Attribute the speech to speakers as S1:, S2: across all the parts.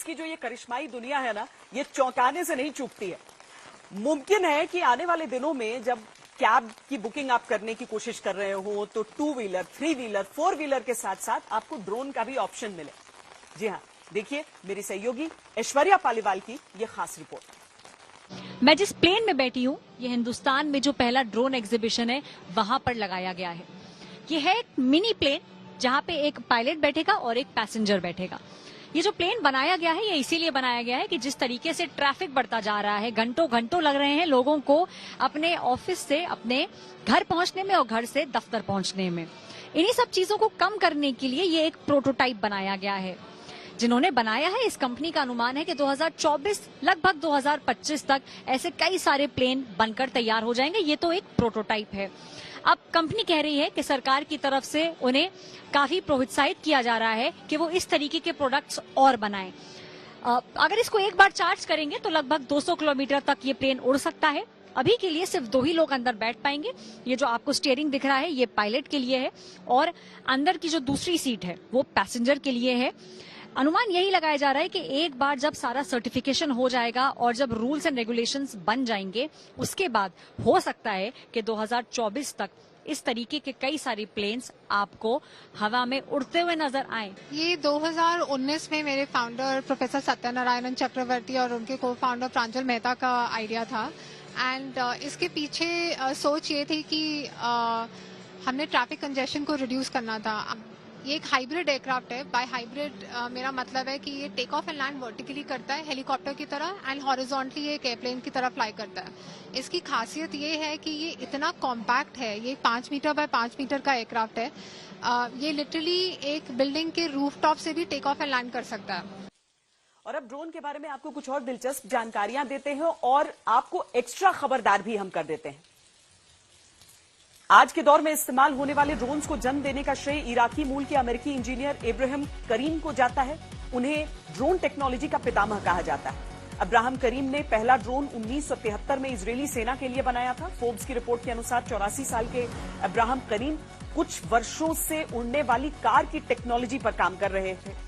S1: Drones की जो ये करिश्माई दुनिया है ना, ये चौंकाने से नहीं चूकती है। मुमकिन है कि आने वाले दिनों में जब कैब की बुकिंग आप करने की कोशिश कर रहे हो तो 2 व्हीलर, 3 व्हीलर, 4 व्हीलर के साथ साथ आपको ड्रोन का भी ऑप्शन मिले। जी हाँ, देखिए मेरी सहयोगी ऐश्वर्या पालीवाल की ये खास रिपोर्ट।
S2: मैं जिस प्लेन में बैठी हूँ, ये हिंदुस्तान में जो पहला ड्रोन एग्जीबिशन है वहां पर लगाया गया है। ये है एक मिनी प्लेन जहां पे एक पायलट बैठेगा और एक पैसेंजर बैठेगा। ये जो प्लेन बनाया गया है ये इसीलिए बनाया गया है कि जिस तरीके से ट्रैफिक बढ़ता जा रहा है, घंटों घंटों लग रहे हैं लोगों को अपने ऑफिस से अपने घर पहुंचने में और घर से दफ्तर पहुंचने में, इन्हीं सब चीजों को कम करने के लिए ये एक प्रोटोटाइप बनाया गया है। जिन्होंने बनाया है, इस कंपनी का अनुमान है कि 2024 लगभग 2025 तक ऐसे कई सारे प्लेन बनकर तैयार हो जाएंगे। ये तो एक प्रोटोटाइप है। अब कंपनी कह रही है कि सरकार की तरफ से उन्हें काफी प्रोत्साहित किया जा रहा है कि वो इस तरीके के प्रोडक्ट्स और बनाएं। अगर इसको एक बार चार्ज करेंगे तो लगभग 200 किलोमीटर तक ये प्लेन उड़ सकता है। अभी के लिए सिर्फ 2 ही लोग अंदर बैठ पाएंगे। ये जो आपको स्टीयरिंग दिख रहा है ये पायलट के लिए है और अंदर की जो दूसरी सीट है वो पैसेंजर के लिए है। अनुमान यही लगाया जा रहा है कि एक बार जब सारा सर्टिफिकेशन हो जाएगा और जब रूल्स एंड रेगुलेशंस बन जाएंगे, उसके बाद हो सकता है कि 2024 तक इस तरीके के कई सारे प्लेन्स आपको हवा में उड़ते हुए नजर आए।
S3: ये 2019 में मेरे फाउंडर प्रोफेसर सत्यनारायण चक्रवर्ती और उनके को फाउंडर प्रांजल मेहता का आइडिया था। एंड इसके पीछे सोच ये थी कि हमने ट्रैफिक कंजेशन को रिड्यूस करना था। ये एक हाइब्रिड एयरक्राफ्ट है। बाय हाइब्रिड मेरा मतलब है कि ये take off and land vertically करता है हेलीकॉप्टर की तरह, एंड हॉरिजॉन्टली एक एयरप्लेन की तरह फ्लाई करता है। इसकी खासियत ये है कि ये इतना कॉम्पैक्ट है। ये 5 मीटर बाय 5 मीटर का एयरक्राफ्ट है। ये लिटरली एक बिल्डिंग के रूफटॉप से भी टेक ऑफ एंड लैंड कर सकता है।
S1: और अब ड्रोन के बारे में आपको कुछ और दिलचस्प जानकारियां देते हैं और आपको एक्स्ट्रा खबरदार भी हम कर देते हैं। आज के दौर में इस्तेमाल होने वाले ड्रोन्स को जन्म देने का श्रेय इराकी मूल के अमेरिकी इंजीनियर इब्राहिम करीम को जाता है। उन्हें ड्रोन टेक्नोलॉजी का पितामह कहा जाता है। अब्राहम करीम ने पहला ड्रोन 1973 में इजरायली सेना के लिए बनाया था। फोर्ब्स की रिपोर्ट के अनुसार 84 साल के अब्राहम करीम कुछ वर्षों से उड़ने वाली कार की टेक्नोलॉजी पर काम कर रहे थे।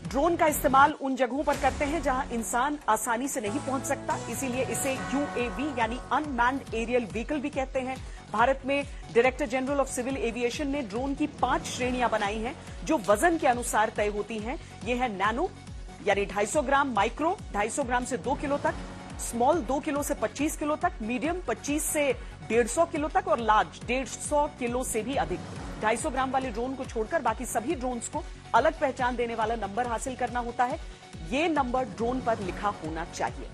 S1: ड्रोन का इस्तेमाल उन जगहों पर करते हैं जहां इंसान आसानी से नहीं पहुंच सकता, इसीलिए इसे यूएवी यानी अनमैन्ड एरियल व्हीकल भी कहते हैं। भारत में director general of civil aviation ने ड्रोन की 5 श्रेणियां बनाई हैं जो वजन के अनुसार तय होती हैं। ये है नैनो यानी 250 ग्राम, माइक्रो 250 ग्राम से 2 किलो तक, स्मॉल 2 किलो से 25 किलो तक, मीडियम 25 से 150 किलो तक और लार्ज 150 किलो से भी अधिक। 250 ग्राम वाले ड्रोन को छोड़कर बाकी सभी ड्रोन्स को अलग पहचान देने वाला नंबर हासिल करना होता है। ये नंबर ड्रोन पर लिखा होना चाहिए।